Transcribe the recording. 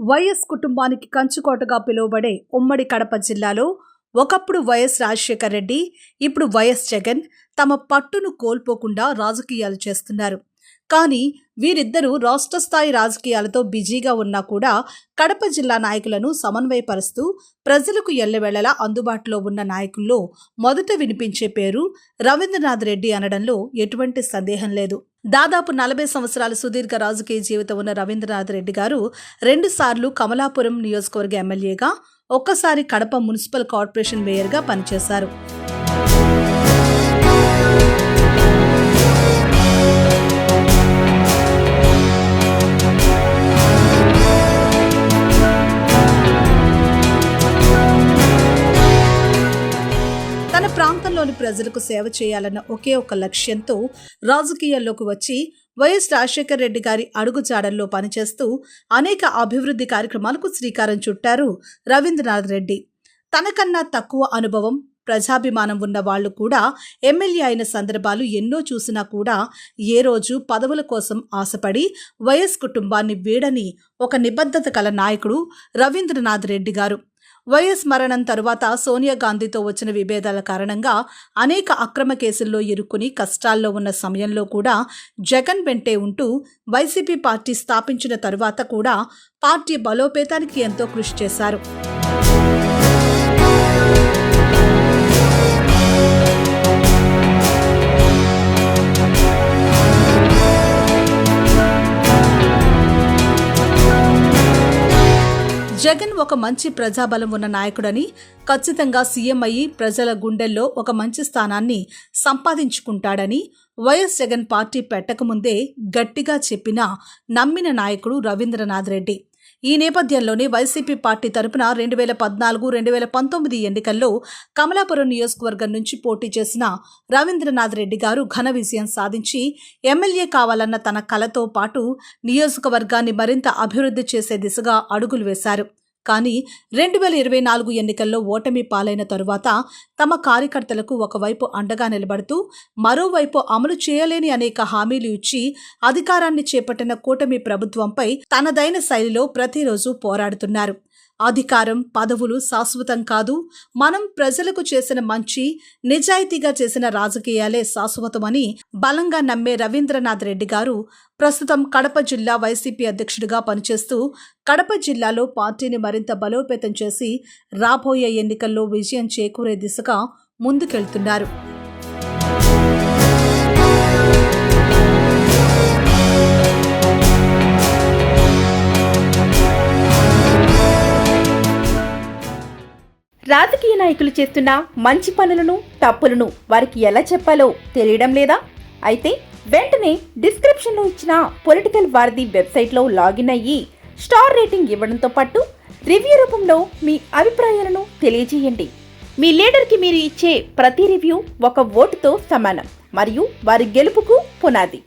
YS కుటుంబానికి కంచుకోటగా పిలువబడే ఉమ్మడి కడప జిల్లాలో ఒకప్పుడు వైఎస్ రాజశేఖర్ రెడ్డి, ఇప్పుడు వైఎస్ జగన్ తమ పట్టును కోల్పోకుండా రాజకీయాలు చేస్తున్నారు. కానీ వీరిద్దరూ రాష్ట్ర స్థాయి రాజకీయాలతో బిజీగా ఉన్నా కూడా కడప జిల్లా నాయకులను సమన్వయపరుస్తూ ప్రజలకు ఎల్లవేళలా అందుబాటులో ఉన్న నాయకుల్లో మొదట వినిపించే పేరు రవీంద్రనాథ్ రెడ్డి అనడంలో ఎటువంటి సందేహం లేదు. దాదాపు 40 సంవత్సరాల సుదీర్ఘ రాజకీయ జీవితం ఉన్న రవీంద్రనాథ్ రెడ్డి గారు 2 సార్లు కమలాపురం నియోజకవర్గ ఎమ్మెల్యేగా, ఒక్కసారి కడప మున్సిపల్ కార్పొరేషన్ మేయర్గా పనిచేశారు. తన ప్రాంతంలోని ప్రజలకు సేవ చేయాలన్న ఒకే ఒక లక్ష్యంతో రాజకీయాల్లోకి వచ్చి వైఎస్ రాజశేఖర్ రెడ్డి గారి అడుగుజాడల్లో పనిచేస్తూ అనేక అభివృద్ధి కార్యక్రమాలకు శ్రీకారం చుట్టారు రవీంద్రనాథ్ రెడ్డి. తనకన్నా తక్కువ అనుభవం, ప్రజాభిమానం ఉన్న వాళ్లు కూడా ఎమ్మెల్యే అయిన సందర్భాలు ఎన్నో చూసినా కూడా ఏ రోజు పదవుల కోసం ఆశపడి వైఎస్ కుటుంబాన్ని వీడని ఒక నిబద్ధత కల నాయకుడు రవీంద్రనాథ్ రెడ్డి గారు. వైఎస్ మరణం తరువాత సోనియా గాంధీతో వచ్చిన విభేదాల కారణంగా అనేక అక్రమ కేసుల్లో ఇరుక్కుని కష్టాల్లో ఉన్న సమయంలో కూడా జగన్ వెంటే ఉంటూ వైసీపీ పార్టీ స్థాపించిన తరువాత కూడా పార్టీ బలోపేతానికి ఎంతో కృషి చేశారు. జగన్ ఒక మంచి ప్రజాబలం ఉన్న నాయకుడని, ఖచ్చితంగా సీఎం అయ్యి ప్రజల గుండెల్లో ఒక మంచి స్థానాన్ని సంపాదించుకుంటాడని వైఎస్ జగన్ పార్టీ పెట్టకముందే గట్టిగా చెప్పిన నమ్మిన నాయకుడు రవీంద్రనాథ్ రెడ్డి. ఈ నేపథ్యంలోనే వైసీపీ పార్టీ తరపున 2014-2019 ఎన్నికల్లో కమలాపురం నియోజకవర్గం నుంచి పోటీ చేసిన రవీంద్రనాథ్ రెడ్డి గారు ఘన విజయం సాధించి ఎమ్మెల్యే కావాలన్న తన కలతో పాటు నియోజకవర్గాన్ని మరింత అభివృద్ధి చేసే దిశగా అడుగులు వేశారు. కానీ 2024 ఎన్నికల్లో ఓటమి పాలైన తరువాత తమ కార్యకర్తలకు ఒకవైపు అండగా నిలబడుతూ మరోవైపు అమలు చేయలేని అనేక హామీలు ఇచ్చి అధికారాన్ని చేపట్టిన కూటమి ప్రభుత్వంపై తనదైన శైలిలో ప్రతిరోజు పోరాడుతున్నారు. అధికారం, పదవులు శాశ్వతం కాదు, మనం ప్రజలకు చేసిన మంచి, నిజాయితీగా చేసిన రాజకీయాలే శాశ్వతమని బలంగా నమ్మే రవీంద్రనాథ్ రెడ్డి గారు ప్రస్తుతం కడప జిల్లా వైసీపీ అధ్యక్షుడిగా పనిచేస్తూ కడప జిల్లాలో పార్టీని మరింత బలోపేతం చేసి రాబోయే ఎన్నికల్లో విజయం చేకూరే దిశగా ముందుకెళ్తున్నారు. రాజకీయ నాయకులు చేస్తున్న మంచి పనులను, తప్పులను వారికి ఎలా చెప్పాలో తెలియడం లేదా? అయితే వెంటనే డిస్క్రిప్షన్లో ఇచ్చిన పొలిటికల్ వారధి వెబ్సైట్లో లాగిన్ అయ్యి స్టార్ రేటింగ్ ఇవ్వడంతో పాటు రివ్యూ రూపంలో మీ అభిప్రాయాలను తెలియజేయండి. మీ లీడర్కి మీరు ఇచ్చే ప్రతి రివ్యూ ఒక ఓటుతో సమానం మరియు వారి గెలుపుకు పునాది.